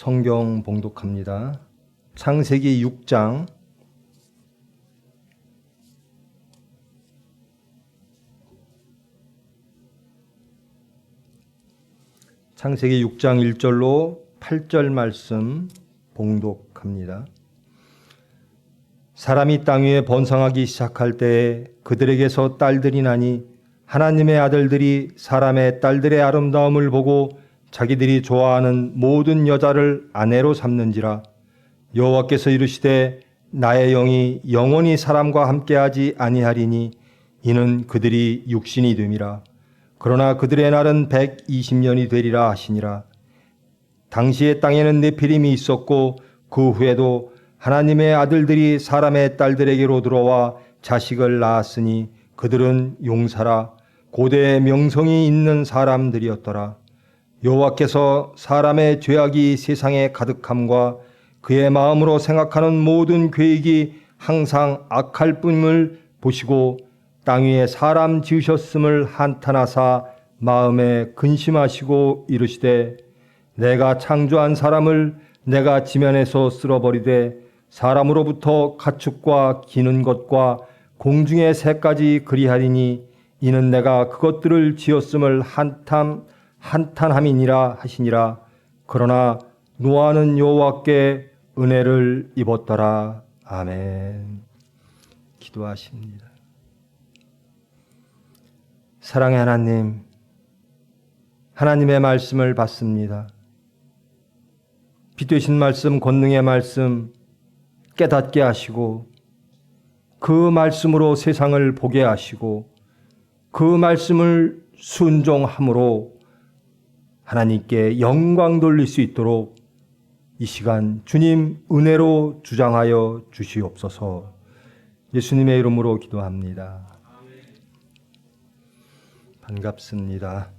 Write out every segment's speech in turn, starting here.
성경 봉독합니다. 창세기 6장 1절로 8절 말씀 봉독합니다. 사람이 땅 위에 번성하기 시작할 때에 그들에게서 딸들이 나니 하나님의 아들들이 사람의 딸들의 아름다움을 보고 자기들이 좋아하는 모든 여자를 아내로 삼는지라. 여호와께서 이르시되 나의 영이 영원히 사람과 함께하지 아니하리니 이는 그들이 육신이 됨이라. 그러나 그들의 날은 120년이 되리라 하시니라. 당시에 땅에는 네피림이 있었고 그 후에도 하나님의 아들들이 사람의 딸들에게로 들어와 자식을 낳았으니 그들은 용사라 고대의 명성이 있는 사람들이었더라. 여호와께서 사람의 죄악이 세상에 가득함과 그의 마음으로 생각하는 모든 계획이 항상 악할 뿐을 보시고 땅 위에 사람 지으셨음을 한탄하사 마음에 근심하시고 이르시되 내가 창조한 사람을 내가 지면에서 쓸어버리되 사람으로부터 가축과 기는 것과 공중의 새까지 그리하리니 이는 내가 그것들을 지었음을 한탄함이니라 하시니라. 그러나 노아는 여호와께 은혜를 입었더라. 아멘. 기도하십니다. 사랑의 하나님, 하나님의 말씀을 받습니다. 빛되신 말씀, 권능의 말씀 깨닫게 하시고 그 말씀으로 세상을 보게 하시고 그 말씀을 순종함으로 하나님께 영광 돌릴 수 있도록 이 시간 주님 은혜로 주장하여 주시옵소서. 예수님의 이름으로 기도합니다. 반갑습니다.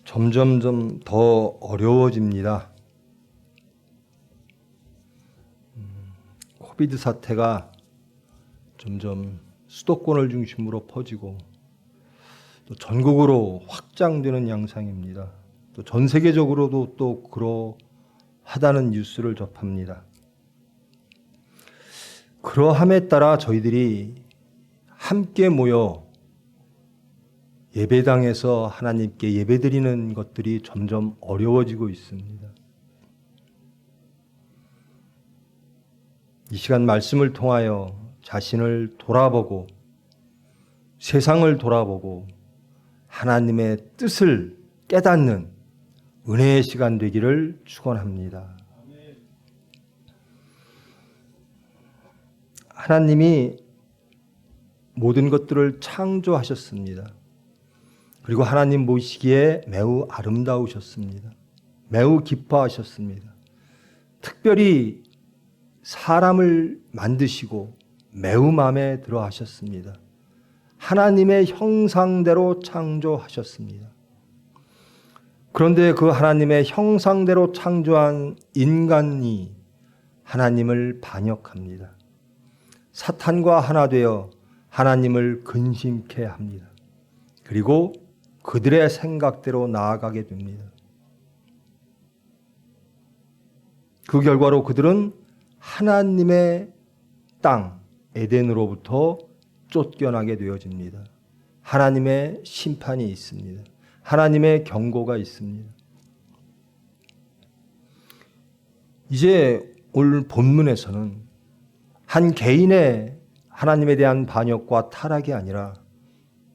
점점 더 어려워집니다. 코비드 사태가 점점 수도권을 중심으로 퍼지고 또 전국으로 확장되는 양상입니다. 또 전 세계적으로도 또 그러하다는 뉴스를 접합니다. 그러함에 따라 저희들이 함께 모여 예배당에서 하나님께 예배드리는 것들이 점점 어려워지고 있습니다. 이 시간 말씀을 통하여 자신을 돌아보고 세상을 돌아보고 하나님의 뜻을 깨닫는 은혜의 시간 되기를 축원합니다. 하나님이 모든 것들을 창조하셨습니다. 그리고 하나님 보시기에 매우 아름다우셨습니다. 매우 기뻐하셨습니다. 특별히 사람을 만드시고 매우 마음에 들어 하셨습니다. 하나님의 형상대로 창조하셨습니다. 그런데 그 하나님의 형상대로 창조한 인간이 하나님을 반역합니다. 사탄과 하나 되어 하나님을 근심케 합니다. 그리고 그들의 생각대로 나아가게 됩니다. 그 결과로 그들은 하나님의 땅 에덴으로부터 쫓겨나게 되어집니다. 하나님의 심판이 있습니다. 하나님의 경고가 있습니다. 이제 오늘 본문에서는 한 개인의 하나님에 대한 반역과 타락이 아니라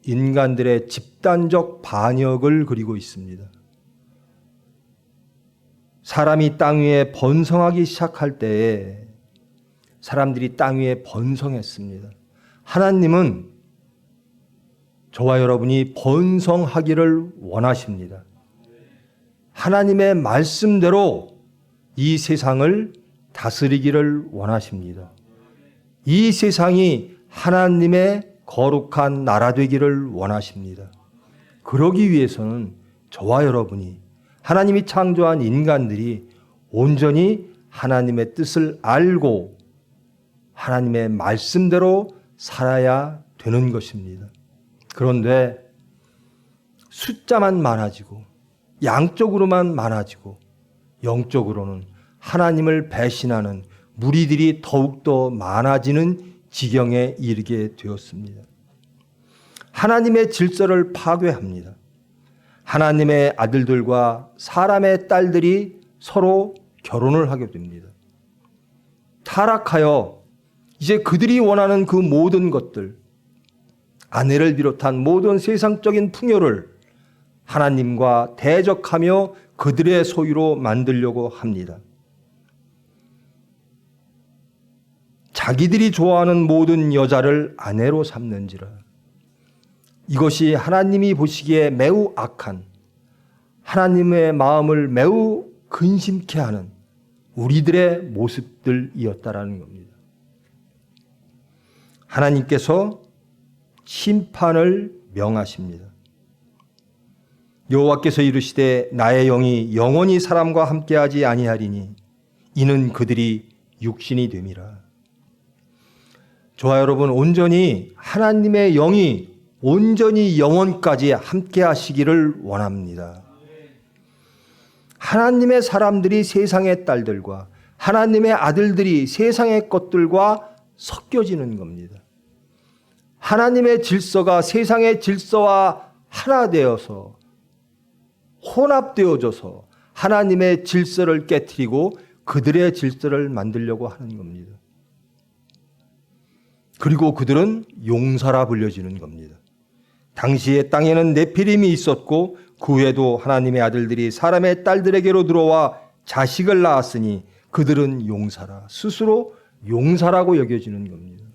인간들의 집단적 반역을 그리고 있습니다. 사람이 땅 위에 번성하기 시작할 때에 사람들이 땅 위에 번성했습니다. 하나님은 저와 여러분이 번성하기를 원하십니다. 하나님의 말씀대로 이 세상을 다스리기를 원하십니다. 이 세상이 하나님의 거룩한 나라 되기를 원하십니다. 그러기 위해서는 저와 여러분이 하나님이 창조한 인간들이 온전히 하나님의 뜻을 알고 하나님의 말씀대로 살아야 되는 것입니다. 그런데 숫자만 많아지고 양쪽으로만 많아지고 영적으로는 하나님을 배신하는 무리들이 더욱더 많아지는 지경에 이르게 되었습니다. 하나님의 질서를 파괴합니다. 하나님의 아들들과 사람의 딸들이 서로 결혼을 하게 됩니다. 타락하여 이제 그들이 원하는 그 모든 것들, 아내를 비롯한 모든 세상적인 풍요를 하나님과 대적하며 그들의 소유로 만들려고 합니다. 자기들이 좋아하는 모든 여자를 아내로 삼는지라. 이것이 하나님이 보시기에 매우 악한, 하나님의 마음을 매우 근심케 하는 우리들의 모습들이었다라는 겁니다. 하나님께서 심판을 명하십니다. 여호와께서 이르시되 나의 영이 영원히 사람과 함께하지 아니하리니 이는 그들이 육신이 됨이라. 저와 여러분, 온전히 하나님의 영이 온전히 영원까지 함께 하시기를 원합니다. 하나님의 사람들이 세상의 딸들과 하나님의 아들들이 세상의 것들과 섞여지는 겁니다. 하나님의 질서가 세상의 질서와 하나 되어서 혼합되어져서 하나님의 질서를 깨트리고 그들의 질서를 만들려고 하는 겁니다. 그리고 그들은 용사라 불려지는 겁니다. 당시에 땅에는 네피림이 있었고 그 후에도 하나님의 아들들이 사람의 딸들에게로 들어와 자식을 낳았으니 그들은 용사라, 스스로 용사라고 여겨지는 겁니다.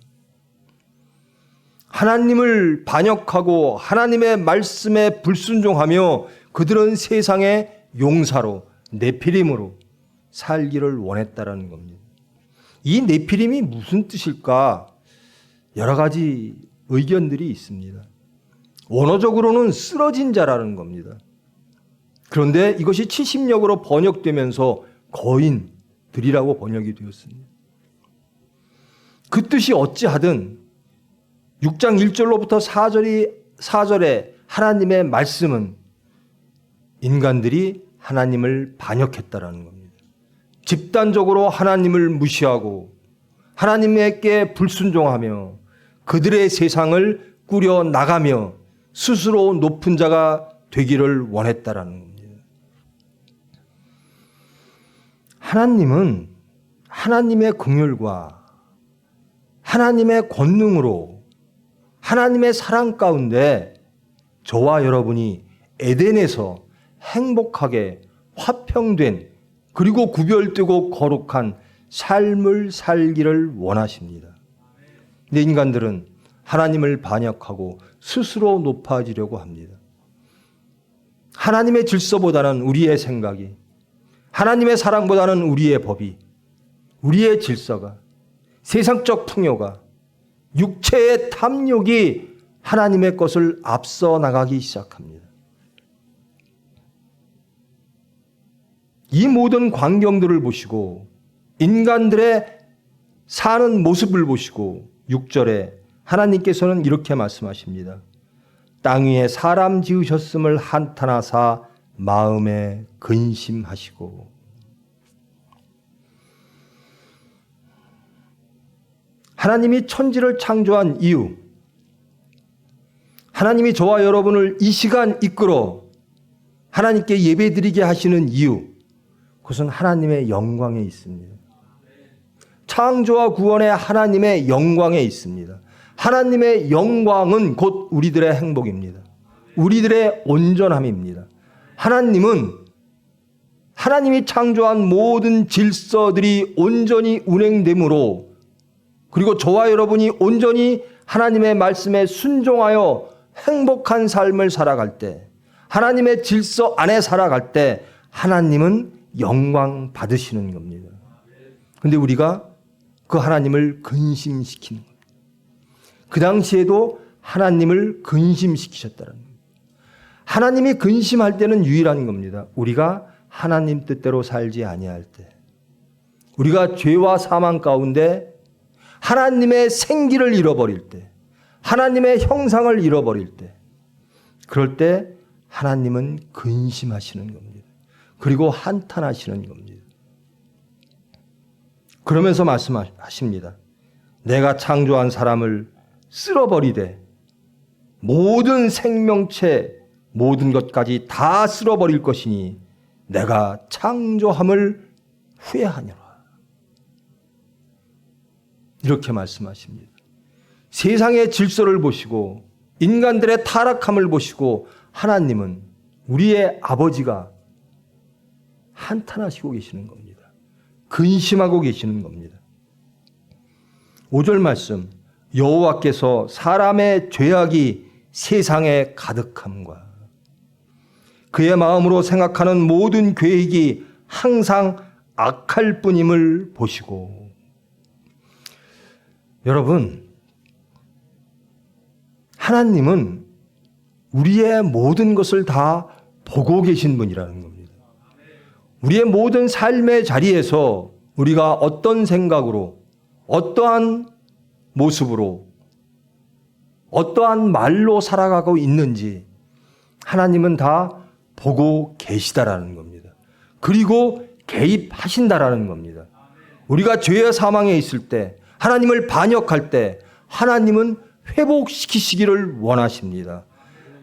하나님을 반역하고 하나님의 말씀에 불순종하며 그들은 세상의 용사로, 네피림으로 살기를 원했다라는 겁니다. 이 네피림이 무슨 뜻일까? 여러 가지 의견들이 있습니다. 원어적으로는 쓰러진 자라는 겁니다. 그런데 이것이 70역으로 번역되면서 거인들이라고 번역이 되었습니다. 그 뜻이 어찌하든 6장 1절로부터 4절에 하나님의 말씀은 인간들이 하나님을 반역했다라는 겁니다. 집단적으로 하나님을 무시하고 하나님께 불순종하며 그들의 세상을 꾸려 나가며 스스로 높은 자가 되기를 원했다라는 겁니다. 하나님은 하나님의 긍휼과 하나님의 권능으로 하나님의 사랑 가운데 저와 여러분이 에덴에서 행복하게 화평된 그리고 구별되고 거룩한 삶을 살기를 원하십니다. 근데 인간들은 하나님을 반역하고 스스로 높아지려고 합니다. 하나님의 질서보다는 우리의 생각이, 하나님의 사랑보다는 우리의 법이, 우리의 질서가, 세상적 풍요가, 육체의 탐욕이 하나님의 것을 앞서 나가기 시작합니다. 이 모든 광경들을 보시고 인간들의 사는 모습을 보시고 6절에 하나님께서는 이렇게 말씀하십니다. 땅 위에 사람 지으셨음을 한탄하사 마음에 근심하시고. 하나님이 천지를 창조한 이유, 하나님이 저와 여러분을 이 시간 이끌어 하나님께 예배드리게 하시는 이유, 그것은 하나님의 영광에 있습니다. 창조와 구원의 하나님의 영광에 있습니다. 하나님의 영광은 곧 우리들의 행복입니다. 우리들의 온전함입니다. 하나님이 창조한 모든 질서들이 온전히 운행됨으로, 그리고 저와 여러분이 온전히 하나님의 말씀에 순종하여 행복한 삶을 살아갈 때, 하나님의 질서 안에 살아갈 때 하나님은 영광 받으시는 겁니다. 그런데 우리가 그 하나님을 근심시키는 겁니다. 그 당시에도 하나님을 근심시키셨다는 겁니다. 하나님이 근심할 때는 유일한 겁니다. 우리가 하나님 뜻대로 살지 아니할 때, 우리가 죄와 사망 가운데 하나님의 생기를 잃어버릴 때, 하나님의 형상을 잃어버릴 때, 그럴 때 하나님은 근심하시는 겁니다. 그리고 한탄하시는 겁니다. 그러면서 말씀하십니다. 내가 창조한 사람을 쓸어버리되 모든 생명체 모든 것까지 다 쓸어버릴 것이니 내가 창조함을 후회하노라. 이렇게 말씀하십니다. 세상의 질서를 보시고 인간들의 타락함을 보시고 하나님은 우리의 아버지가 한탄하시고 계시는 겁니다. 근심하고 계시는 겁니다. 5절 말씀, 여호와께서 사람의 죄악이 세상에 가득함과 그의 마음으로 생각하는 모든 계획이 항상 악할 뿐임을 보시고. 여러분, 하나님은 우리의 모든 것을 다 보고 계신 분이라는 겁니다. 우리의 모든 삶의 자리에서 우리가 어떤 생각으로, 어떠한 모습으로, 어떠한 말로 살아가고 있는지 하나님은 다 보고 계시다라는 겁니다. 그리고 개입하신다라는 겁니다. 우리가 죄의 사망에 있을 때, 하나님을 반역할 때 하나님은 회복시키시기를 원하십니다.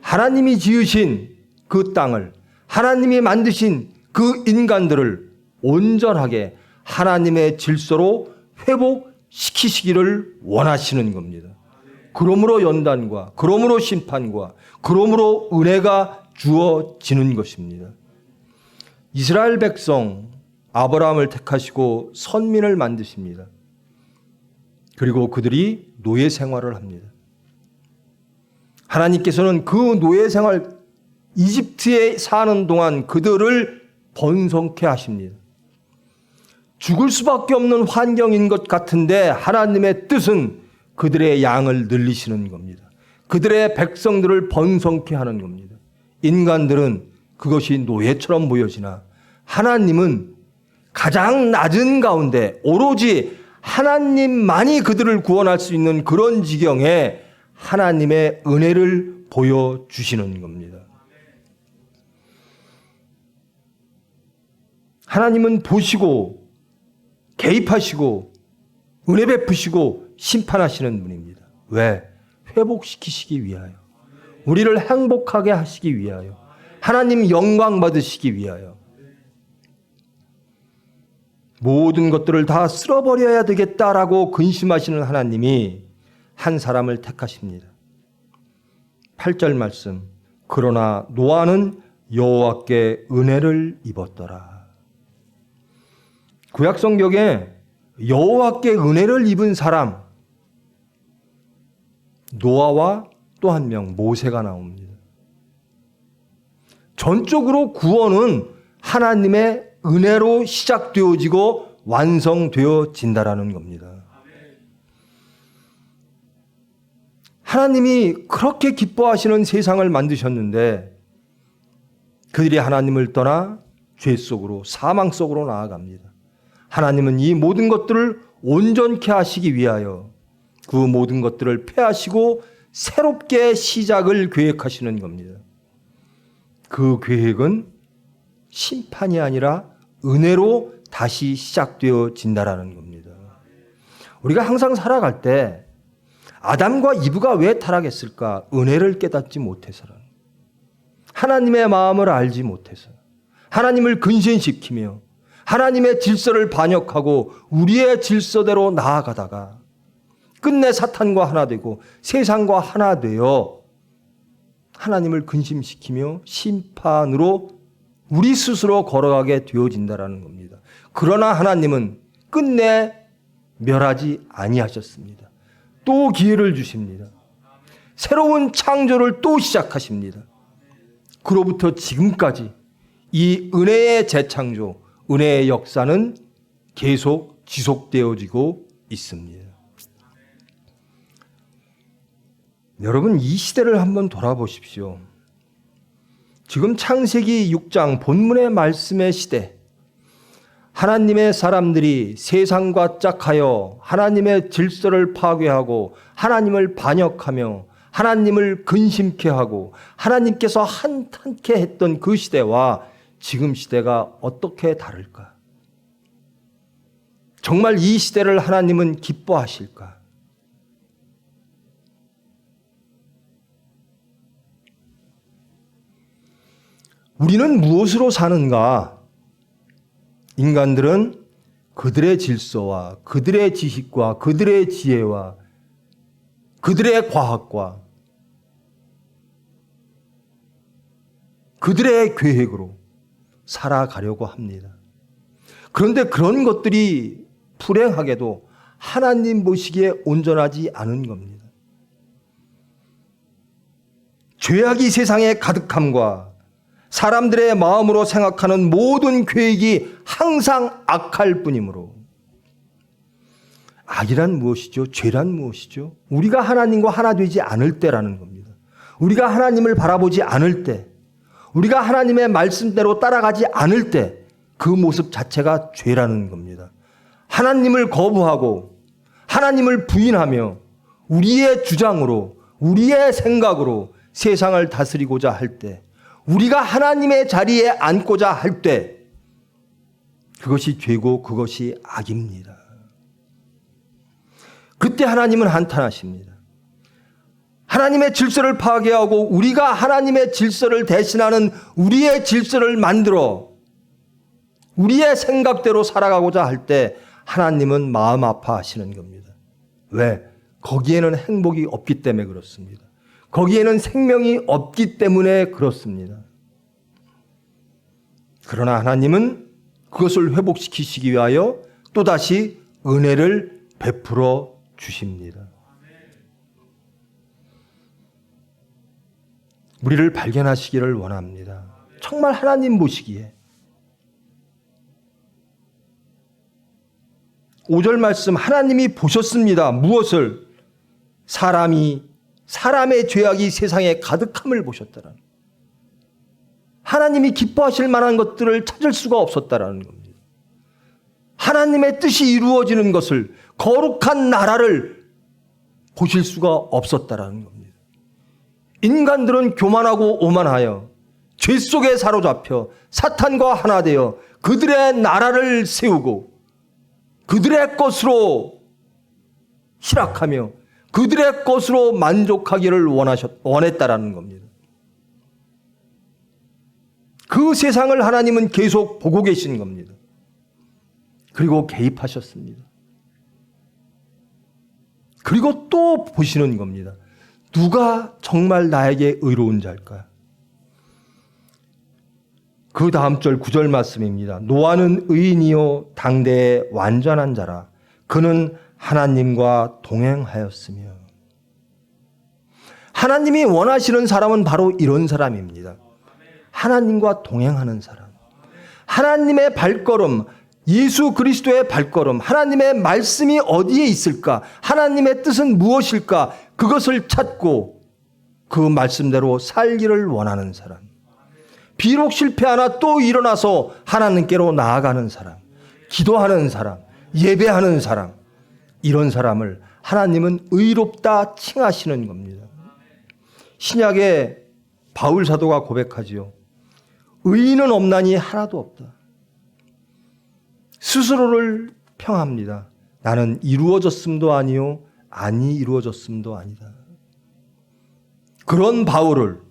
하나님이 지으신 그 땅을, 하나님이 만드신 그 인간들을 온전하게 하나님의 질서로 회복시키시기를 원하시는 겁니다. 그러므로 연단과, 그러므로 심판과, 그러므로 은혜가 주어지는 것입니다. 이스라엘 백성 아브라함을 택하시고 선민을 만드십니다. 그리고 그들이 노예 생활을 합니다. 하나님께서는 그 노예 생활, 이집트에 사는 동안 그들을 번성케 하십니다. 죽을 수밖에 없는 환경인 것 같은데 하나님의 뜻은 그들의 양을 늘리시는 겁니다. 그들의 백성들을 번성케 하는 겁니다. 인간들은 그것이 노예처럼 보여지나 하나님은 가장 낮은 가운데 오로지 하나님만이 그들을 구원할 수 있는 그런 지경에 하나님의 은혜를 보여주시는 겁니다. 하나님은 보시고 개입하시고 은혜 베푸시고 심판하시는 분입니다. 왜? 회복시키시기 위하여, 우리를 행복하게 하시기 위하여, 하나님 영광 받으시기 위하여. 모든 것들을 다 쓸어버려야 되겠다라고 근심하시는 하나님이 한 사람을 택하십니다. 8절 말씀, 그러나 노아는 여호와께 은혜를 입었더라. 구약 성경에 여호와께 은혜를 입은 사람, 노아와 또 한 명 모세가 나옵니다. 전적으로 구원은 하나님의 은혜로 시작되어지고 완성되어진다라는 겁니다. 하나님이 그렇게 기뻐하시는 세상을 만드셨는데 그들이 하나님을 떠나 죄 속으로, 사망 속으로 나아갑니다. 하나님은 이 모든 것들을 온전케 하시기 위하여 그 모든 것들을 폐하시고 새롭게 시작을 계획하시는 겁니다. 그 계획은 심판이 아니라 은혜로 다시 시작되어진다라는 겁니다. 우리가 항상 살아갈 때 아담과 이브가 왜 타락했을까? 은혜를 깨닫지 못해서라. 하나님의 마음을 알지 못해서, 하나님을 근신시키며 하나님의 질서를 반역하고 우리의 질서대로 나아가다가 끝내 사탄과 하나 되고 세상과 하나 되어 하나님을 근심시키며 심판으로 우리 스스로 걸어가게 되어진다라는 겁니다. 그러나 하나님은 끝내 멸하지 아니하셨습니다. 또 기회를 주십니다. 새로운 창조를 또 시작하십니다. 그로부터 지금까지 이 은혜의 재창조, 은혜의 역사는 계속 지속되어지고 있습니다. 여러분, 이 시대를 한번 돌아보십시오. 지금 창세기 6장 본문의 말씀의 시대, 하나님의 사람들이 세상과 짝하여 하나님의 질서를 파괴하고 하나님을 반역하며 하나님을 근심케 하고 하나님께서 한탄케 했던 그 시대와 지금 시대가 어떻게 다를까? 정말 이 시대를 하나님은 기뻐하실까? 우리는 무엇으로 사는가? 인간들은 그들의 질서와 그들의 지식과 그들의 지혜와 그들의 과학과 그들의 계획으로 살아가려고 합니다. 그런데 그런 것들이 불행하게도 하나님 보시기에 온전하지 않은 겁니다. 죄악이 세상에 가득함과 사람들의 마음으로 생각하는 모든 계획이 항상 악할 뿐이므로, 악이란 무엇이죠? 죄란 무엇이죠? 우리가 하나님과 하나 되지 않을 때라는 겁니다. 우리가 하나님을 바라보지 않을 때, 우리가 하나님의 말씀대로 따라가지 않을 때 그 모습 자체가 죄라는 겁니다. 하나님을 거부하고 하나님을 부인하며 우리의 주장으로, 우리의 생각으로 세상을 다스리고자 할 때, 우리가 하나님의 자리에 앉고자 할 때 그것이 죄고 그것이 악입니다. 그때 하나님은 한탄하십니다. 하나님의 질서를 파괴하고 우리가 하나님의 질서를 대신하는 우리의 질서를 만들어 우리의 생각대로 살아가고자 할 때 하나님은 마음 아파하시는 겁니다. 왜? 거기에는 행복이 없기 때문에 그렇습니다. 거기에는 생명이 없기 때문에 그렇습니다. 그러나 하나님은 그것을 회복시키시기 위하여 또다시 은혜를 베풀어 주십니다. 우리를 발견하시기를 원합니다. 정말 하나님 보시기에. 5절 말씀, 하나님이 보셨습니다. 무엇을? 사람의 죄악이 세상에 가득함을 보셨다라는, 하나님이 기뻐하실 만한 것들을 찾을 수가 없었다라는 겁니다. 하나님의 뜻이 이루어지는 것을, 거룩한 나라를 보실 수가 없었다라는 겁니다. 인간들은 교만하고 오만하여 죄 속에 사로잡혀 사탄과 하나 되어 그들의 나라를 세우고 그들의 것으로 희락하며 그들의 것으로 만족하기를 원했다라는 겁니다. 그 세상을 하나님은 계속 보고 계신 겁니다. 그리고 개입하셨습니다. 그리고 또 보시는 겁니다. 누가 정말 나에게 의로운 자일까? 그 다음 절 9절 말씀입니다. 노아는 의인이요 당대의 완전한 자라. 그는 하나님과 동행하였으며. 하나님이 원하시는 사람은 바로 이런 사람입니다. 하나님과 동행하는 사람. 하나님의 발걸음, 예수 그리스도의 발걸음, 하나님의 말씀이 어디에 있을까? 하나님의 뜻은 무엇일까? 그것을 찾고 그 말씀대로 살기를 원하는 사람. 비록 실패하나 또 일어나서 하나님께로 나아가는 사람, 기도하는 사람, 예배하는 사람, 이런 사람을 하나님은 의롭다 칭하시는 겁니다. 신약에 바울 사도가 고백하지요. 의인은 없나니 하나도 없다. 스스로를 평합니다. 나는 이루어졌음도 아니요 아니 이루어졌음도 아니다. 그런 바울을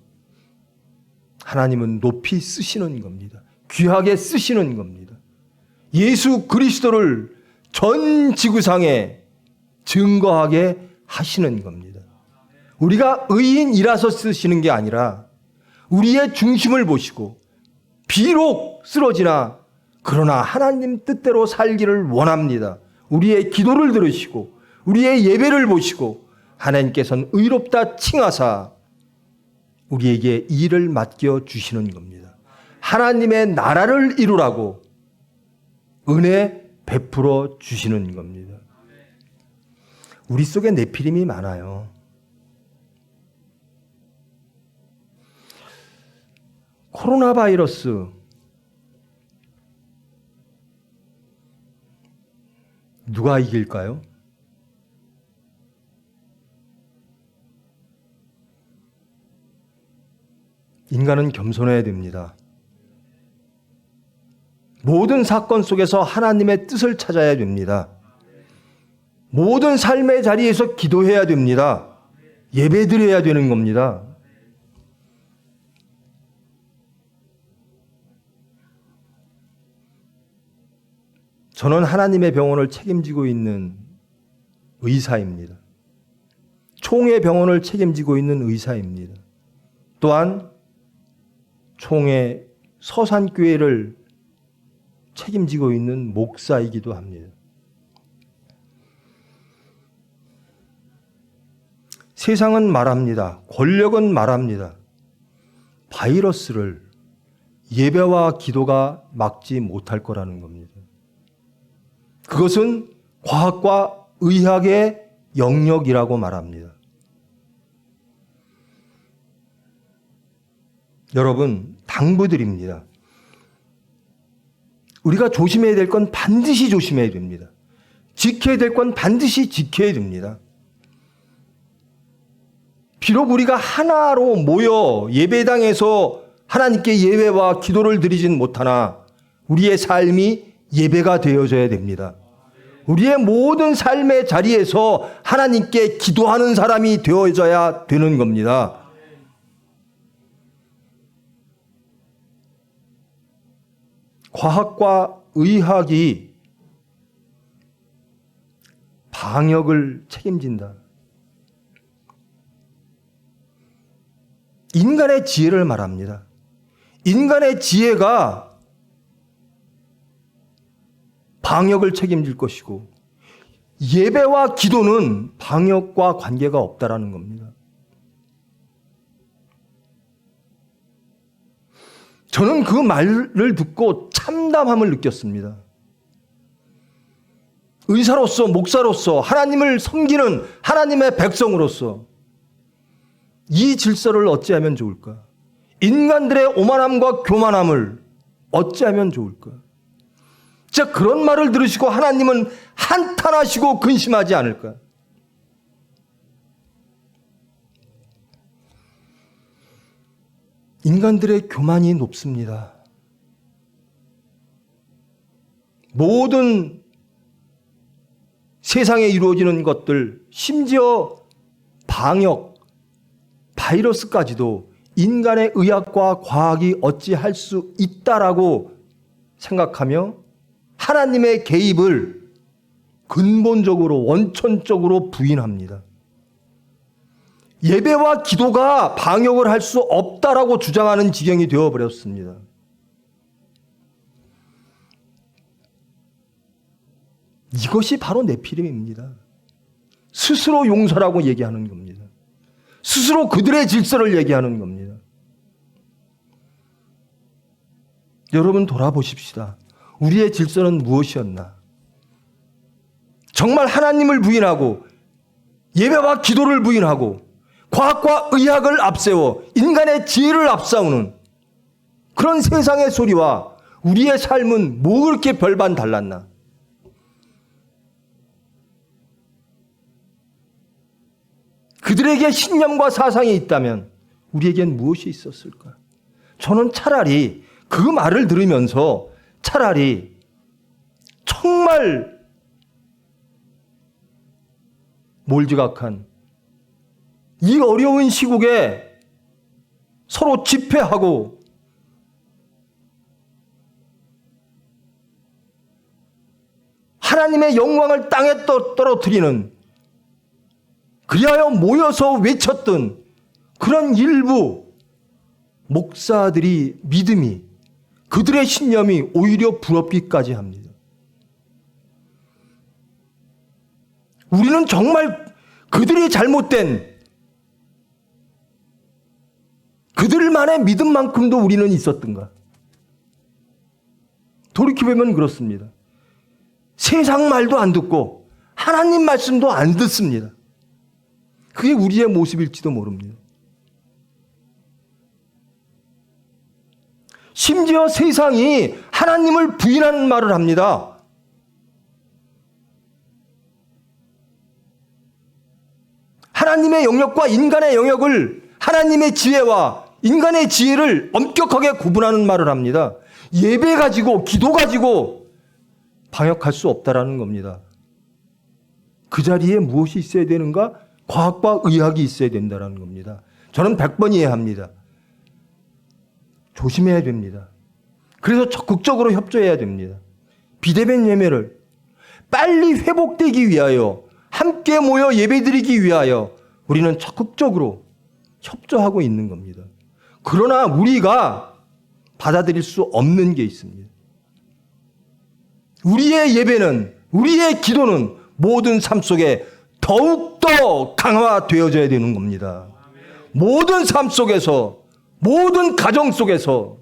하나님은 높이 쓰시는 겁니다. 귀하게 쓰시는 겁니다. 예수 그리스도를 전 지구상에 증거하게 하시는 겁니다. 우리가 의인이라서 쓰시는 게 아니라 우리의 중심을 보시고 비록 쓰러지나 그러나 하나님 뜻대로 살기를 원합니다. 우리의 기도를 들으시고 우리의 예배를 보시고 하나님께서는 의롭다 칭하사 우리에게 일을 맡겨 주시는 겁니다. 하나님의 나라를 이루라고 은혜 베풀어 주시는 겁니다. 우리 속에 네피림이 많아요. 코로나 바이러스 누가 이길까요? 인간은 겸손해야 됩니다. 모든 사건 속에서 하나님의 뜻을 찾아야 됩니다. 모든 삶의 자리에서 기도해야 됩니다. 예배드려야 되는 겁니다. 저는 하나님의 병원을 책임지고 있는 의사입니다. 총회 병원을 책임지고 있는 의사입니다. 또한 총회 서산교회를 책임지고 있는 목사이기도 합니다. 세상은 말합니다. 권력은 말합니다. 바이러스를 예배와 기도가 막지 못할 거라는 겁니다. 그것은 과학과 의학의 영역이라고 말합니다. 여러분, 당부드립니다. 우리가 조심해야 될 건 반드시 조심해야 됩니다. 지켜야 될 건 반드시 지켜야 됩니다. 비록 우리가 하나로 모여 예배당에서 하나님께 예배와 기도를 드리진 못하나 우리의 삶이 예배가 되어져야 됩니다. 우리의 모든 삶의 자리에서 하나님께 기도하는 사람이 되어져야 되는 겁니다. 과학과 의학이 방역을 책임진다. 인간의 지혜를 말합니다. 인간의 지혜가 방역을 책임질 것이고 예배와 기도는 방역과 관계가 없다라는 겁니다. 저는 그 말을 듣고 참담함을 느꼈습니다. 의사로서, 목사로서, 하나님을 섬기는 하나님의 백성으로서 이 질서를 어찌하면 좋을까? 인간들의 오만함과 교만함을 어찌하면 좋을까? 진짜 그런 말을 들으시고 하나님은 한탄하시고 근심하지 않을까? 인간들의 교만이 높습니다. 모든 세상에 이루어지는 것들, 심지어 방역, 바이러스까지도 인간의 의학과 과학이 어찌할 수 있다라고 생각하며 하나님의 개입을 근본적으로 원천적으로 부인합니다. 예배와 기도가 방역을 할 수 없다라고 주장하는 지경이 되어버렸습니다. 이것이 바로 네피림입니다. 스스로 용서라고 얘기하는 겁니다. 스스로 그들의 질서를 얘기하는 겁니다. 여러분 돌아보십시다. 우리의 질서는 무엇이었나? 정말 하나님을 부인하고 예배와 기도를 부인하고 과학과 의학을 앞세워 인간의 지혜를 앞세우는 그런 세상의 소리와 우리의 삶은 뭐 그렇게 별반 달랐나? 그들에게 신념과 사상이 있다면 우리에겐 무엇이 있었을까? 저는 차라리 그 말을 들으면서 차라리 정말 몰지각한 이 어려운 시국에 서로 집회하고 하나님의 영광을 땅에 떨어뜨리는 그리하여 모여서 외쳤던 그런 일부 목사들이 믿음이 그들의 신념이 오히려 부럽기까지 합니다. 우리는 정말 그들이 잘못된 그들만의 믿음만큼도 우리는 있었던가? 돌이켜보면 그렇습니다. 세상 말도 안 듣고 하나님 말씀도 안 듣습니다. 그게 우리의 모습일지도 모릅니다. 심지어 세상이 하나님을 부인하는 말을 합니다. 하나님의 영역과 인간의 영역을 하나님의 지혜와 인간의 지혜를 엄격하게 구분하는 말을 합니다. 예배 가지고 기도 가지고 방역할 수 없다라는 겁니다. 그 자리에 무엇이 있어야 되는가? 과학과 의학이 있어야 된다는 겁니다. 저는 100번 이해합니다. 조심해야 됩니다. 그래서 적극적으로 협조해야 됩니다. 비대면 예배를 빨리 회복되기 위하여, 함께 모여 예배드리기 위하여 우리는 적극적으로 협조하고 있는 겁니다. 그러나 우리가 받아들일 수 없는 게 있습니다. 우리의 예배는, 우리의 기도는 모든 삶 속에 더욱더 강화되어져야 되는 겁니다. 모든 삶 속에서, 모든 가정 속에서,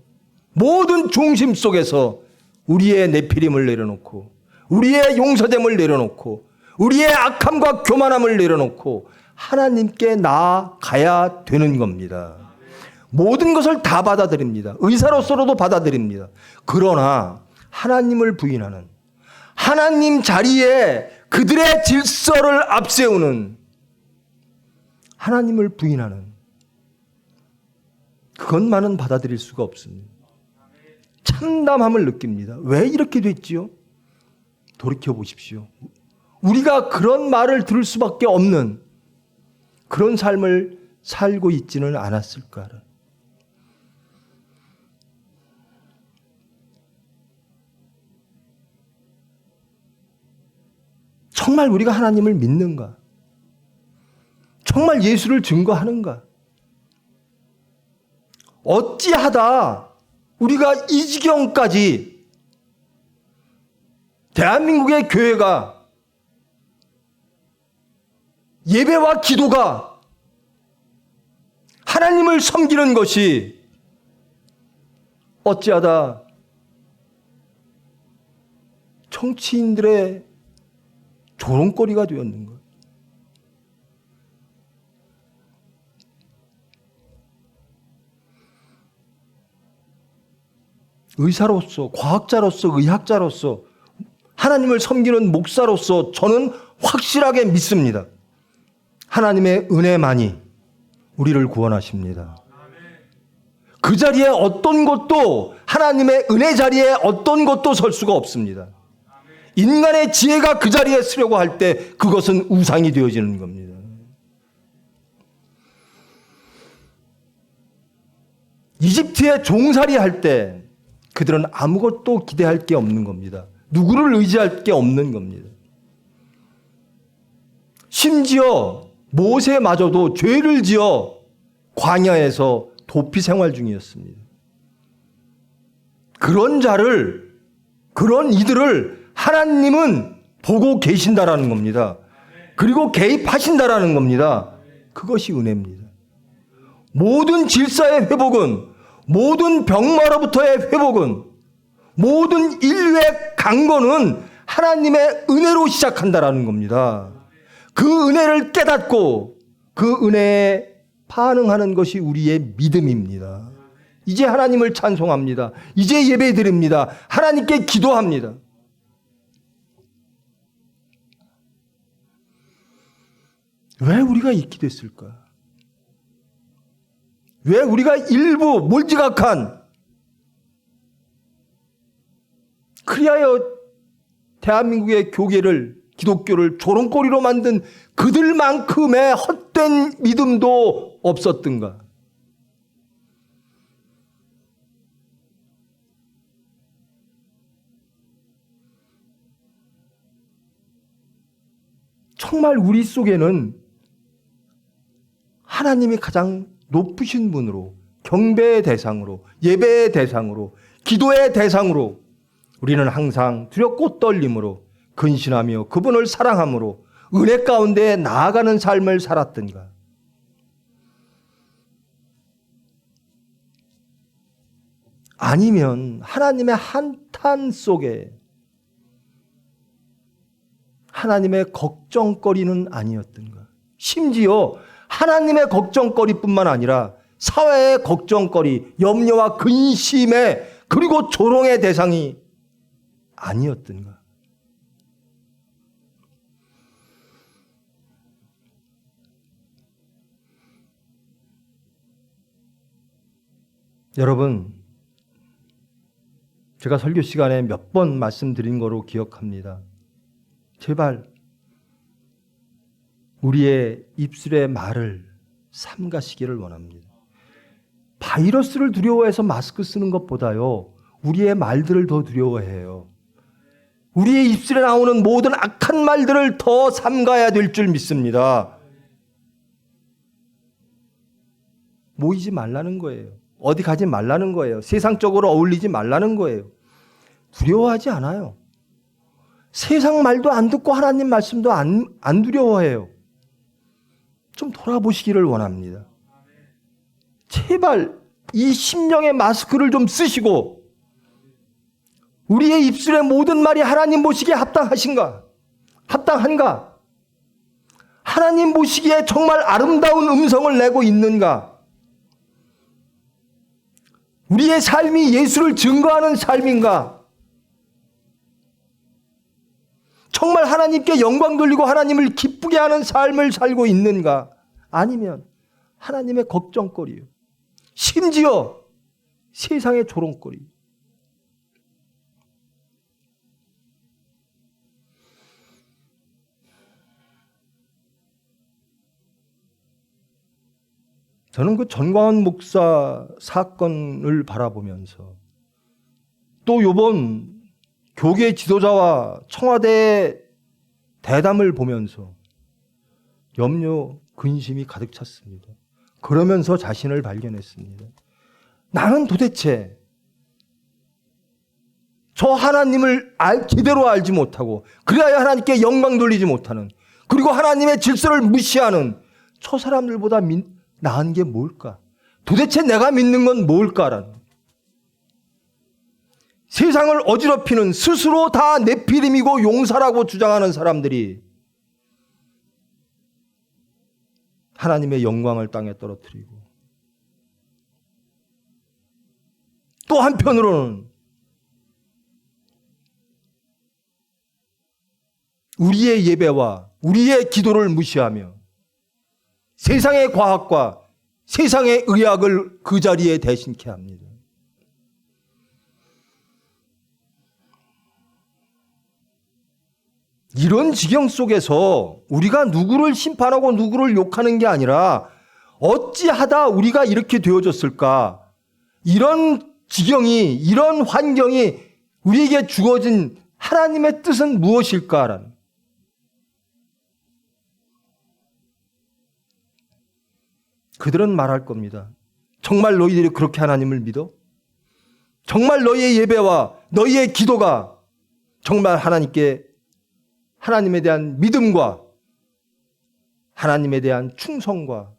모든 중심 속에서 우리의 내피림을 내려놓고, 우리의 용서됨을 내려놓고, 우리의 악함과 교만함을 내려놓고 하나님께 나아가야 되는 겁니다. 모든 것을 다 받아들입니다. 의사로서도 받아들입니다. 그러나 하나님을 부인하는, 하나님 자리에 그들의 질서를 앞세우는, 하나님을 부인하는 그것만은 받아들일 수가 없습니다. 참담함을 느낍니다. 왜 이렇게 됐지요? 돌이켜 보십시오. 우리가 그런 말을 들을 수밖에 없는 그런 삶을 살고 있지는 않았을까? 정말 우리가 하나님을 믿는가? 정말 예수를 증거하는가? 어찌하다 우리가 이 지경까지 대한민국의 교회가, 예배와 기도가, 하나님을 섬기는 것이 어찌하다 정치인들의 조롱거리가 되었는가? 의사로서, 과학자로서, 의학자로서, 하나님을 섬기는 목사로서 저는 확실하게 믿습니다. 하나님의 은혜만이 우리를 구원하십니다. 그 자리에 어떤 것도, 하나님의 은혜 자리에 어떤 것도 설 수가 없습니다. 인간의 지혜가 그 자리에 서려고 할 때 그것은 우상이 되어지는 겁니다. 이집트에 종살이 할 때 그들은 아무것도 기대할 게 없는 겁니다. 누구를 의지할 게 없는 겁니다. 심지어 모세마저도 죄를 지어 광야에서 도피 생활 중이었습니다. 그런 자를, 그런 이들을 하나님은 보고 계신다라는 겁니다. 그리고 개입하신다라는 겁니다. 그것이 은혜입니다. 모든 질서의 회복은, 모든 병마로부터의 회복은, 모든 인류의 강건은 하나님의 은혜로 시작한다라는 겁니다. 그 은혜를 깨닫고 그 은혜에 반응하는 것이 우리의 믿음입니다. 이제 하나님을 찬송합니다. 이제 예배드립니다. 하나님께 기도합니다. 왜 우리가 이렇게 됐을까? 왜 우리가 일부 몰지각한, 그리하여 대한민국의 교계를, 기독교를 조롱거리로 만든 그들만큼의 헛된 믿음도 없었던가? 정말 우리 속에는 하나님이 가장 높으신 분으로, 경배의 대상으로, 예배의 대상으로, 기도의 대상으로 우리는 항상 두렵고 떨림으로 근신하며 그분을 사랑함으로 은혜 가운데 나아가는 삶을 살았던가? 아니면 하나님의 한탄 속에 하나님의 걱정거리는 아니었던가? 심지어 하나님의 걱정거리뿐만 아니라 사회의 걱정거리, 염려와 근심의, 그리고 조롱의 대상이 아니었던가? 여러분, 제가 설교 시간에 몇 번 말씀드린 거로 기억합니다. 제발 우리의 입술의 말을 삼가시기를 원합니다. 바이러스를 두려워해서 마스크 쓰는 것보다요, 우리의 말들을 더 두려워해요. 우리의 입술에 나오는 모든 악한 말들을 더 삼가야 될 줄 믿습니다. 모이지 말라는 거예요. 어디 가지 말라는 거예요. 세상적으로 어울리지 말라는 거예요. 두려워하지 않아요. 세상 말도 안 듣고 하나님 말씀도 안 두려워해요. 좀 돌아보시기를 원합니다. 제발 이 심령의 마스크를 좀 쓰시고 우리의 입술의 모든 말이 하나님 보시기에 합당한가? 하나님 보시기에 정말 아름다운 음성을 내고 있는가? 우리의 삶이 예수를 증거하는 삶인가? 정말 하나님께 영광 돌리고 하나님을 기쁘게 하는 삶을 살고 있는가? 아니면 하나님의 걱정거리요. 심지어 세상의 조롱거리. 저는 그 전광훈 목사 사건을 바라보면서 또 이번 교계 지도자와 청와대 대담을 보면서 염려, 근심이 가득 찼습니다. 그러면서 자신을 발견했습니다. 나는 도대체 저 하나님을 제대로 알지 못하고 그래야 하나님께 영광 돌리지 못하는, 그리고 하나님의 질서를 무시하는 저 사람들보다 나은 게 뭘까? 도대체 내가 믿는 건 뭘까라는, 세상을 어지럽히는, 스스로 다 네피림이고 용사라고 주장하는 사람들이 하나님의 영광을 땅에 떨어뜨리고, 또 한편으로는 우리의 예배와 우리의 기도를 무시하며 세상의 과학과 세상의 의학을 그 자리에 대신케 합니다. 이런 지경 속에서 우리가 누구를 심판하고 누구를 욕하는 게 아니라 어찌하다 우리가 이렇게 되어졌을까? 이런 지경이, 이런 환경이 우리에게 주어진 하나님의 뜻은 무엇일까라는, 그들은 말할 겁니다. 정말 너희들이 그렇게 하나님을 믿어? 정말 너희의 예배와 너희의 기도가 정말 하나님에 대한 믿음과 하나님에 대한 충성과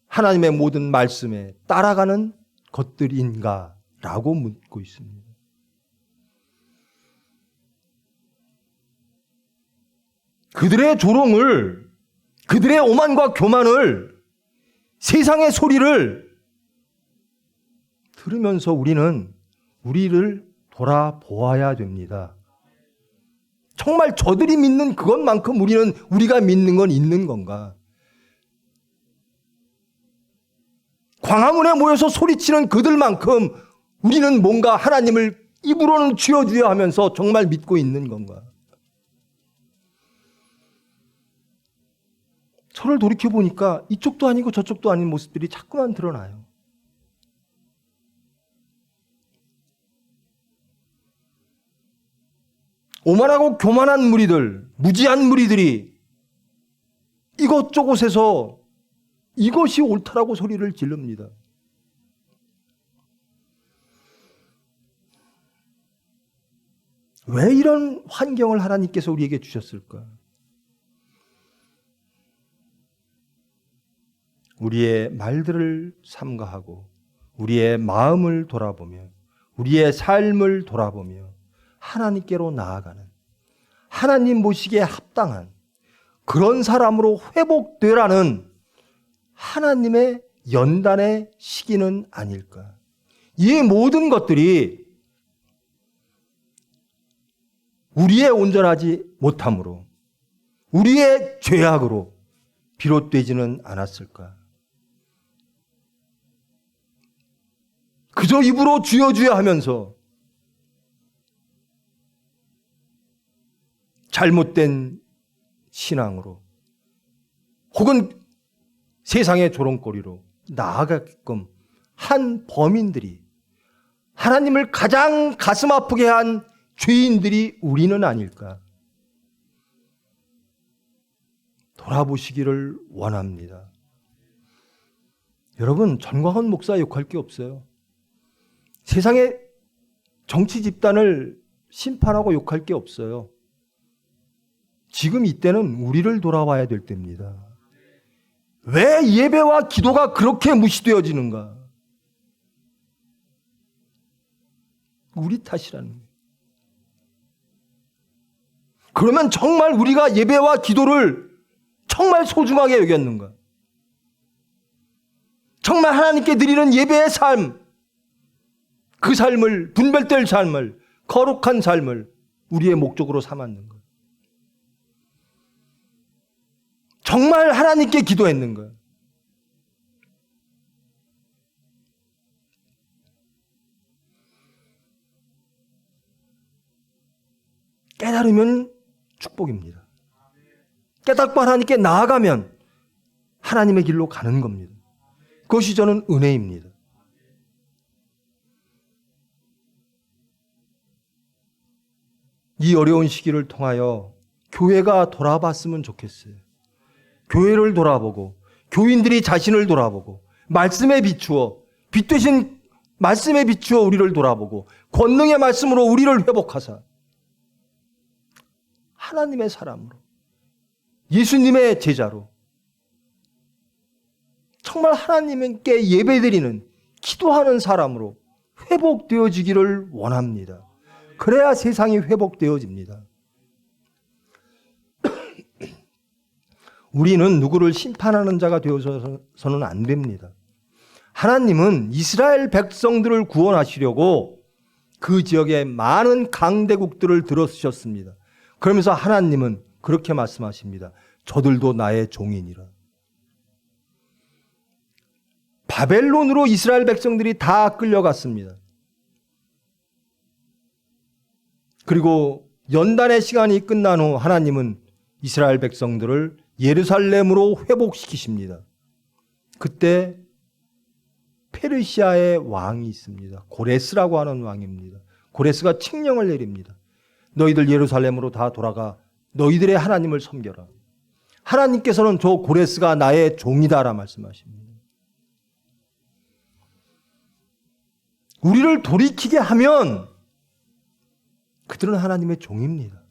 하나님의 모든 말씀에 따라가는 것들인가? 라고 묻고 있습니다. 그들의 조롱을, 그들의 오만과 교만을, 세상의 소리를 들으면서 우리는 우리를 돌아보아야 됩니다. 정말 저들이 믿는 그것만큼 우리가 믿는 건 있는 건가? 광화문에 모여서 소리치는 그들만큼 우리는 뭔가 하나님을 입으로는 쥐어주야 하면서 정말 믿고 있는 건가? 저를 돌이켜보니까 이쪽도 아니고 저쪽도 아닌 모습들이 자꾸만 드러나요. 오만하고 교만한 무리들, 무지한 무리들이 이것저것에서 이것이 옳다라고 소리를 지릅니다. 왜 이런 환경을 하나님께서 우리에게 주셨을까? 우리의 말들을 삼가하고 우리의 마음을 돌아보며 우리의 삶을 돌아보며 하나님께로 나아가는, 하나님 보시기에 합당한 그런 사람으로 회복되라는 하나님의 연단의 시기는 아닐까? 이 모든 것들이 우리의 온전하지 못함으로, 우리의 죄악으로 비롯되지는 않았을까? 그 그저 입으로 주여 주여 하면서 잘못된 신앙으로 혹은 세상의 조롱거리로 나아가게끔 한 범인들이, 하나님을 가장 가슴 아프게 한 죄인들이 우리는 아닐까 돌아보시기를 원합니다. 여러분, 전광훈 목사 욕할 게 없어요. 세상의 정치 집단을 심판하고 욕할 게 없어요. 지금 이때는 우리를 돌아봐야 될 때입니다. 왜 예배와 기도가 그렇게 무시되어지는가? 우리 탓이라는 거예요. 그러면 정말 우리가 예배와 기도를 정말 소중하게 여겼는가? 정말 하나님께 드리는 예배의 삶, 그 삶을, 분별될 삶을, 거룩한 삶을 우리의 목적으로 삼았는가? 정말 하나님께 기도했는가? 깨달으면 축복입니다. 깨닫고 하나님께 나아가면 하나님의 길로 가는 겁니다. 그것이 저는 은혜입니다. 이 어려운 시기를 통하여 교회가 돌아봤으면 좋겠어요. 교회를 돌아보고 교인들이 자신을 돌아보고 말씀에 비추어, 빛 되신 말씀에 비추어 우리를 돌아보고 권능의 말씀으로 우리를 회복하사 하나님의 사람으로, 예수님의 제자로 정말 하나님께 예배드리는, 기도하는 사람으로 회복되어지기를 원합니다. 그래야 세상이 회복되어집니다. 우리는 누구를 심판하는 자가 되어서는 안 됩니다. 하나님은 이스라엘 백성들을 구원하시려고 그 지역의 많은 강대국들을 들어쓰셨습니다. 그러면서 하나님은 그렇게 말씀하십니다. 저들도 나의 종이니라. 바벨론으로 이스라엘 백성들이 다 끌려갔습니다. 그리고 연단의 시간이 끝난 후 하나님은 이스라엘 백성들을 예루살렘으로 회복시키십니다. 그때 페르시아의 왕이 있습니다. 고레스라고 하는 왕입니다. 고레스가 칙령을 내립니다. 너희들 예루살렘으로 다 돌아가 너희들의 하나님을 섬겨라. 하나님께서는 저 고레스가 나의 종이다라 말씀하십니다. 우리를 돌이키게 하면 그들은 하나님의 종입니다.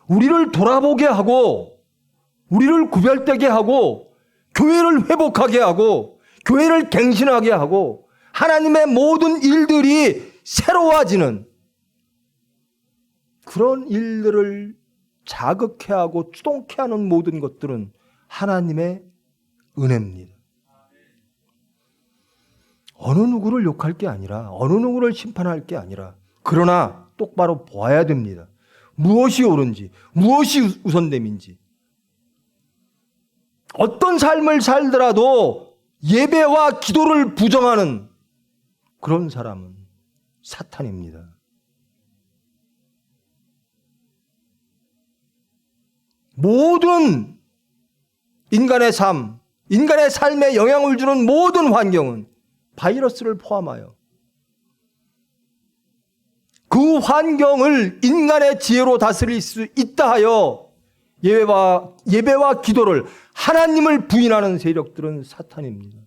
우리를 돌아보게 하고 우리를 구별되게 하고 교회를 회복하게 하고 교회를 갱신하게 하고 하나님의 모든 일들이 새로워지는 그런 일들을 자극해 하고 추동케 하는 모든 것들은 하나님의 은혜입니다. 어느 누구를 욕할 게 아니라, 어느 누구를 심판할 게 아니라, 그러나 똑바로 보아야 됩니다. 무엇이 옳은지, 무엇이 우선됨인지. 어떤 삶을 살더라도 예배와 기도를 부정하는 그런 사람은 사탄입니다. 모든 인간의 삶, 인간의 삶에 영향을 주는 모든 환경은 바이러스를 포함하여 그 환경을 인간의 지혜로 다스릴 수 있다 하여 예배와 기도를, 하나님을 부인하는 세력들은 사탄입니다.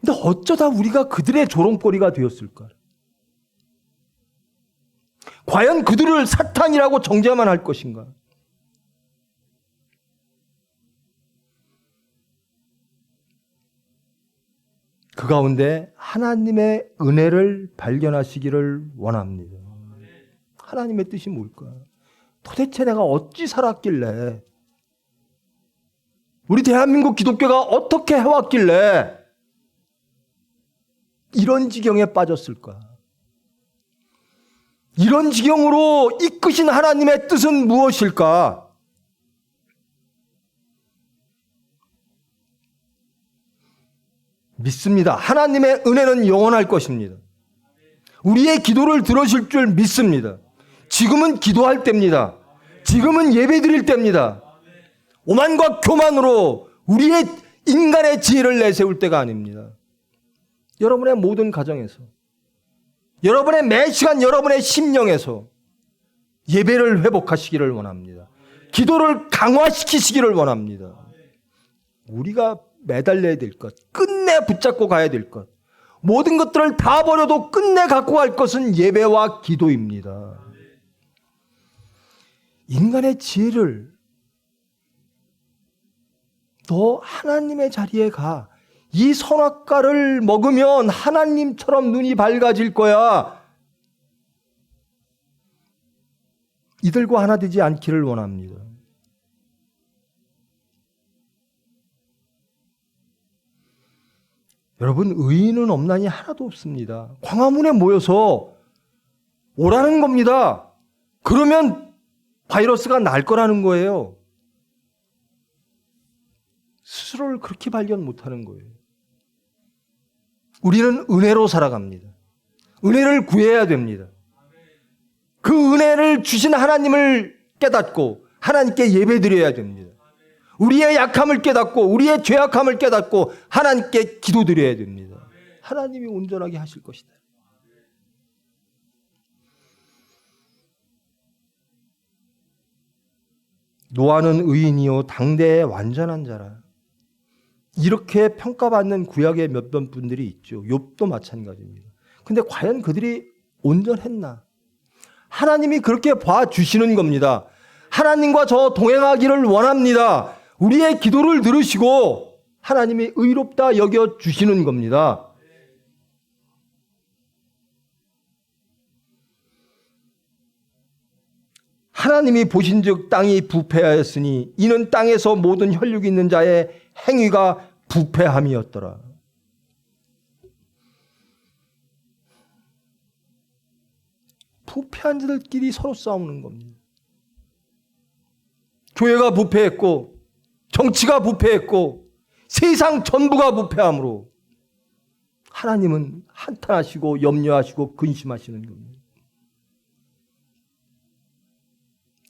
근데 어쩌다 우리가 그들의 조롱거리가 되었을까? 과연 그들을 사탄이라고 정죄만 할 것인가? 그 가운데 하나님의 은혜를 발견하시기를 원합니다. 하나님의 뜻이 뭘까? 도대체 내가 어찌 살았길래, 우리 대한민국 기독교가 어떻게 해왔길래 이런 지경에 빠졌을까? 이런 지경으로 이끄신 하나님의 뜻은 무엇일까? 믿습니다. 하나님의 은혜는 영원할 것입니다. 우리의 기도를 들으실 줄 믿습니다. 지금은 기도할 때입니다. 지금은 예배 드릴 때입니다. 오만과 교만으로 우리의 인간의 지혜를 내세울 때가 아닙니다. 여러분의 모든 가정에서, 여러분의 매 시간 여러분의 심령에서 예배를 회복하시기를 원합니다. 기도를 강화시키시기를 원합니다. 우리가 매달려야 될 것, 끝내 붙잡고 가야 될 것, 모든 것들을 다 버려도 끝내 갖고 갈 것은 예배와 기도입니다. 인간의 지혜를 너 하나님의 자리에 가. 이 선악과를 먹으면 하나님처럼 눈이 밝아질 거야. 이들과 하나 되지 않기를 원합니다. 여러분, 의인은 없나니 하나도 없습니다. 광화문에 모여서 오라는 겁니다. 그러면 바이러스가 날 거라는 거예요. 스스로를 그렇게 발견 못하는 거예요. 우리는 은혜로 살아갑니다. 은혜를 구해야 됩니다. 그 은혜를 주신 하나님을 깨닫고 하나님께 예배드려야 됩니다. 우리의 약함을 깨닫고 우리의 죄악함을 깨닫고 하나님께 기도드려야 됩니다. 하나님이 온전하게 하실 것이다. 노아는 의인이요 당대의 완전한 자라. 이렇게 평가받는 구약의 몇몇 분들이 있죠. 욥도 마찬가지입니다. 근데 과연 그들이 온전했나? 하나님이 그렇게 봐주시는 겁니다. 하나님과 저 동행하기를 원합니다. 우리의 기도를 들으시고 하나님이 의롭다 여겨주시는 겁니다. 하나님이 보신즉 땅이 부패하였으니 이는 땅에서 모든 혈육이 있는 자의 행위가 부패함이었더라. 부패한 자들끼리 서로 싸우는 겁니다. 교회가 부패했고 정치가 부패했고 세상 전부가 부패함으로 하나님은 한탄하시고 염려하시고 근심하시는 겁니다.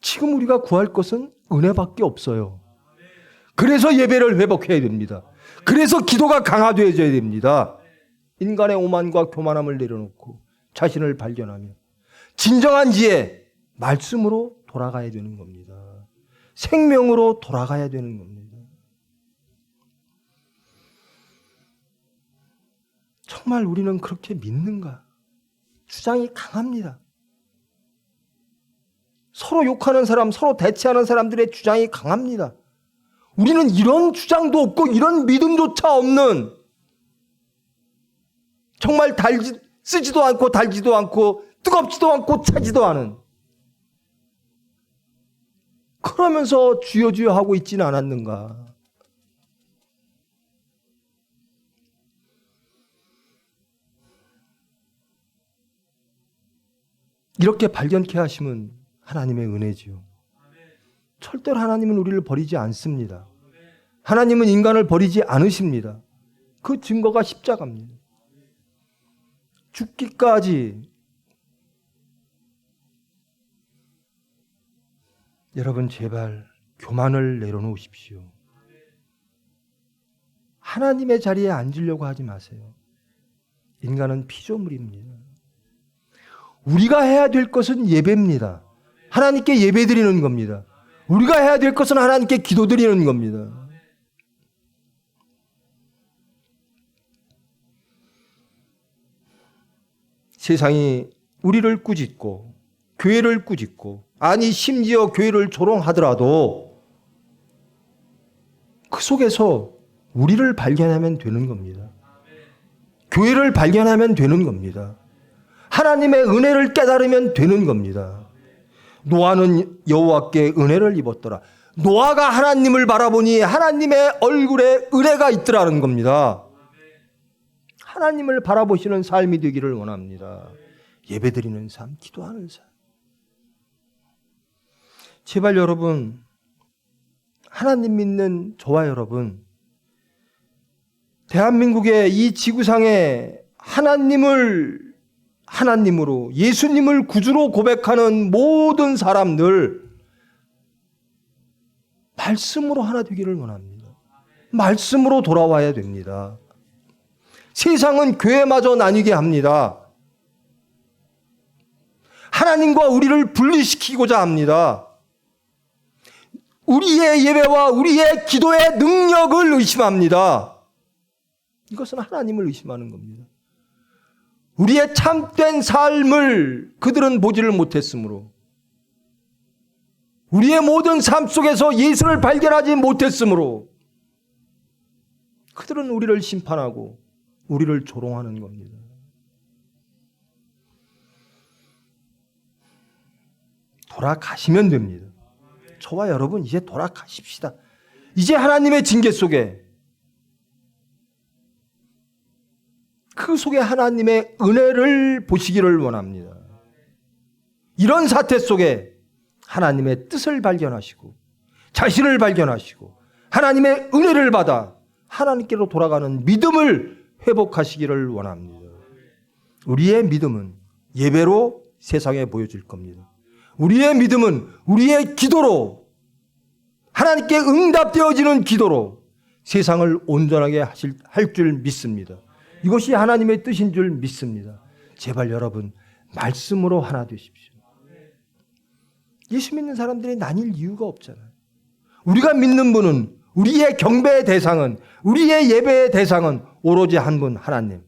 지금 우리가 구할 것은 은혜밖에 없어요. 그래서 예배를 회복해야 됩니다. 그래서 기도가 강화되어져야 됩니다. 인간의 오만과 교만함을 내려놓고 자신을 발견하며 진정한 지혜, 말씀으로 돌아가야 되는 겁니다. 생명으로 돌아가야 되는 겁니다. 정말 우리는 그렇게 믿는가? 주장이 강합니다. 서로 욕하는 사람, 서로 대치하는 사람들의 주장이 강합니다. 우리는 이런 주장도 없고 이런 믿음조차 없는, 정말 쓰지도 않고 달지도 않고 뜨겁지도 않고 차지도 않은, 그러면서 주여 주여 하고 있지는 않았는가? 이렇게 발견케 하심은 하나님의 은혜지요. 절대로 하나님은 우리를 버리지 않습니다. 하나님은 인간을 버리지 않으십니다. 그 증거가 십자가입니다. 죽기까지. 여러분, 제발 교만을 내려놓으십시오. 하나님의 자리에 앉으려고 하지 마세요. 인간은 피조물입니다. 우리가 해야 될 것은 예배입니다. 하나님께 예배드리는 겁니다. 우리가 해야 될 것은 하나님께 기도드리는 겁니다. 세상이 우리를 꾸짖고 교회를 꾸짖고, 아니 심지어 교회를 조롱하더라도 그 속에서 우리를 발견하면 되는 겁니다. 교회를 발견하면 되는 겁니다. 하나님의 은혜를 깨달으면 되는 겁니다. 노아는 여호와께 은혜를 입었더라. 노아가 하나님을 바라보니 하나님의 얼굴에 은혜가 있더라는 겁니다. 하나님을 바라보시는 삶이 되기를 원합니다. 예배드리는 삶, 기도하는 삶. 제발 여러분, 하나님 믿는 저와 여러분, 대한민국의 이 지구상에 하나님을 하나님으로 예수님을 구주로 고백하는 모든 사람들 말씀으로 하나 되기를 원합니다. 말씀으로 돌아와야 됩니다. 세상은 교회마저 나뉘게 합니다. 하나님과 우리를 분리시키고자 합니다. 우리의 예배와 우리의 기도의 능력을 의심합니다. 이것은 하나님을 의심하는 겁니다. 우리의 참된 삶을 그들은 보지를 못했으므로, 우리의 모든 삶 속에서 예수를 발견하지 못했으므로 그들은 우리를 심판하고 우리를 조롱하는 겁니다. 돌아가시면 됩니다. 저와 여러분 이제 돌아가십시다. 이제 하나님의 징계 속에, 그 속에 하나님의 은혜를 보시기를 원합니다. 이런 사태 속에 하나님의 뜻을 발견하시고 자신을 발견하시고 하나님의 은혜를 받아 하나님께로 돌아가는 믿음을 회복하시기를 원합니다. 우리의 믿음은 예배로 세상에 보여질 겁니다. 우리의 믿음은 우리의 기도로, 하나님께 응답되어지는 기도로 세상을 온전하게 할 줄 믿습니다. 이것이 하나님의 뜻인 줄 믿습니다. 제발 여러분 말씀으로 하나 되십시오. 예수 믿는 사람들이 나뉠 이유가 없잖아요. 우리가 믿는 분은, 우리의 경배의 대상은, 우리의 예배의 대상은 오로지 한 분, 하나님.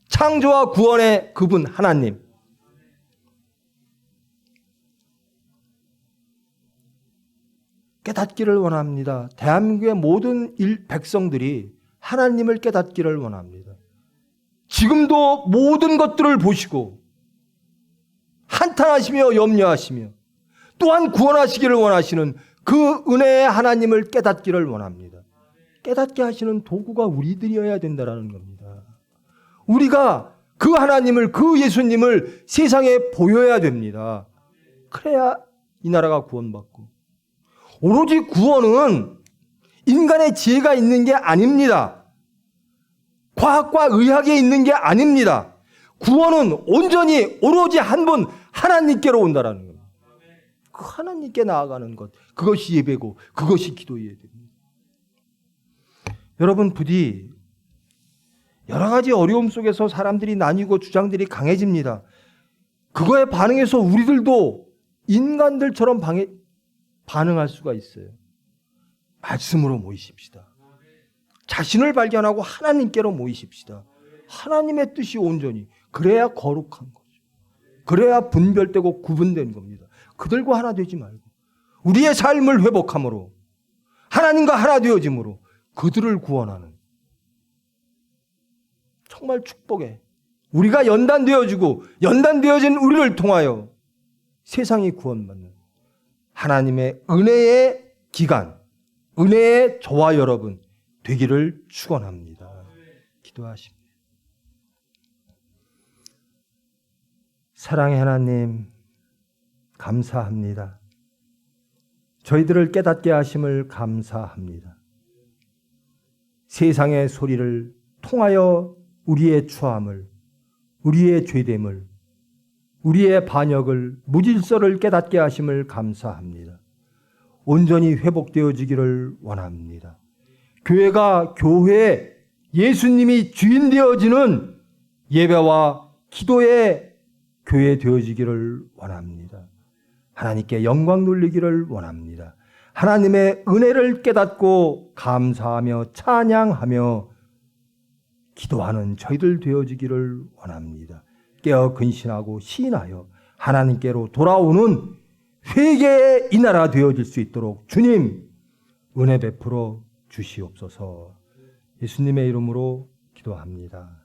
창조와 구원의 그분 하나님. 깨닫기를 원합니다. 대한민국의 모든 백성들이 하나님을 깨닫기를 원합니다. 지금도 모든 것들을 보시고 한탄하시며 염려하시며 또한 구원하시기를 원하시는 그 은혜의 하나님을 깨닫기를 원합니다. 깨닫게 하시는 도구가 우리들이어야 된다는 겁니다. 우리가 그 하나님을, 그 예수님을 세상에 보여야 됩니다. 그래야 이 나라가 구원받고, 오로지 구원은 인간의 지혜가 있는 게 아닙니다. 과학과 의학에 있는 게 아닙니다. 구원은 온전히 오로지 한 분 하나님께로 온다라는 겁니다. 그 하나님께 나아가는 것, 그것이 예배고 그것이 기도해야 됩니다. 여러분, 부디 여러 가지 어려움 속에서 사람들이 나뉘고 주장들이 강해집니다. 그거에 반응해서 우리들도 인간들처럼 반응할 수가 있어요. 말씀으로 모이십시다. 자신을 발견하고 하나님께로 모이십시다. 하나님의 뜻이 온전히, 그래야 거룩한 거죠. 그래야 분별되고 구분된 겁니다. 그들과 하나 되지 말고 우리의 삶을 회복함으로, 하나님과 하나 되어짐으로 그들을 구원하는 정말 축복의, 우리가 연단되어지고 연단되어진 우리를 통하여 세상이 구원받는 하나님의 은혜의 기간, 은혜의 저와 여러분 되기를 축원합니다. 기도하십니다. 사랑의 하나님, 감사합니다. 저희들을 깨닫게 하심을 감사합니다. 세상의 소리를 통하여 우리의 추함을, 우리의 죄됨을, 우리의 반역을, 무질서를 깨닫게 하심을 감사합니다. 온전히 회복되어지기를 원합니다. 교회가 교회, 예수님이 주인 되어지는 예배와 기도의 교회 되어지기를 원합니다. 하나님께 영광 돌리기를 원합니다. 하나님의 은혜를 깨닫고 감사하며 찬양하며 기도하는 저희들 되어지기를 원합니다. 깨어 근신하고 시인하여 하나님께로 돌아오는 회개의 이 나라 되어질 수 있도록 주님 은혜 베풀어 주시옵소서. 예수님의 이름으로 기도합니다.